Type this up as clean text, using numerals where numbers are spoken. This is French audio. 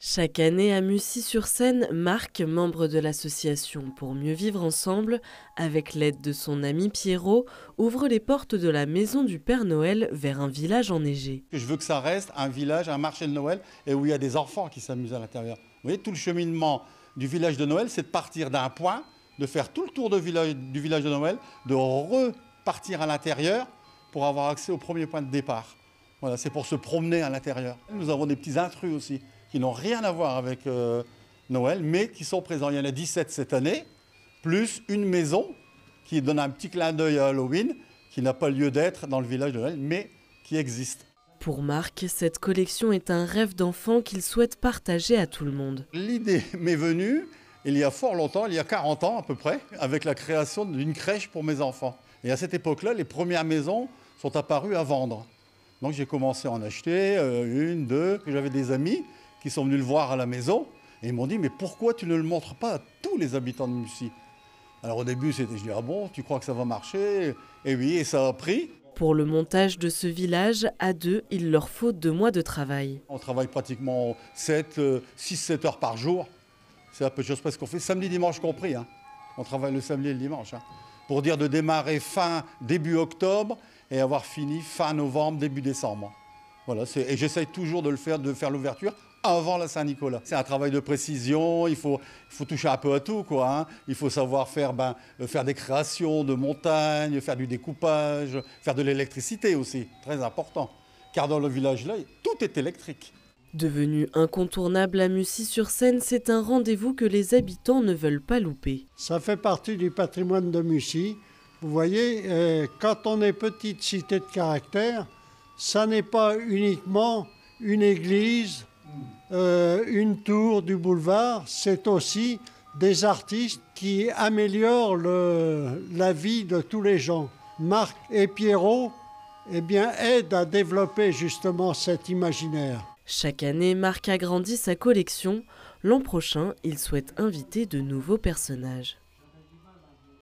Chaque année à Mussy-sur-Seine, Marc, membre de l'association Pour mieux vivre ensemble, avec l'aide de son ami Pierrot, ouvre les portes de la maison du Père Noël vers un village enneigé. Je veux que ça reste un village, un marché de Noël, et où il y a des enfants qui s'amusent à l'intérieur. Vous voyez, tout le cheminement du village de Noël, c'est de partir d'un point, de faire tout le tour du village de Noël, de repartir à l'intérieur pour avoir accès au premier point de départ. Voilà, c'est pour se promener à l'intérieur. Nous avons des petits intrus aussi, qui n'ont rien à voir avec Noël, mais qui sont présents. Il y en a 17 cette année, plus une maison qui donne un petit clin d'œil à Halloween, qui n'a pas lieu d'être dans le village de Noël, mais qui existe. Pour Marc, cette collection est un rêve d'enfant qu'il souhaite partager à tout le monde. L'idée m'est venue il y a fort longtemps, il y a 40 ans à peu près, avec la création d'une crèche pour mes enfants. Et à cette époque-là, les premières maisons sont apparues à vendre. Donc j'ai commencé à en acheter une, deux. J'avais des amis qui sont venus le voir à la maison et ils m'ont dit « Mais pourquoi tu ne le montres pas à tous les habitants de Mussy ?» Alors au début, je dis « Ah bon, tu crois que ça va marcher ?» Et oui, et ça a pris. Pour le montage de ce village, à deux, il leur faut 2 mois de travail. On travaille pratiquement 6-7 heures par jour. C'est à peu de choses près ce qu'on fait, samedi, dimanche compris. On travaille le samedi et le dimanche. Pour dire de démarrer début octobre et avoir fini fin novembre, début décembre. Voilà, et j'essaye toujours de faire l'ouverture avant la Saint-Nicolas. C'est un travail de précision, il faut toucher un peu à tout, quoi. Il faut savoir faire des créations de montagnes, faire du découpage, faire de l'électricité aussi, très important. Car dans le village-là, tout est électrique. Devenu incontournable à Mussy-sur-Seine, c'est un rendez-vous que les habitants ne veulent pas louper. Ça fait partie du patrimoine de Mussy. Vous voyez, quand on est petite cité de caractère, ça n'est pas uniquement une église, une tour du boulevard, c'est aussi des artistes qui améliorent la vie de tous les gens. Marc et Pierrot aident à développer justement cet imaginaire. Chaque année, Marc agrandit sa collection. L'an prochain, il souhaite inviter de nouveaux personnages.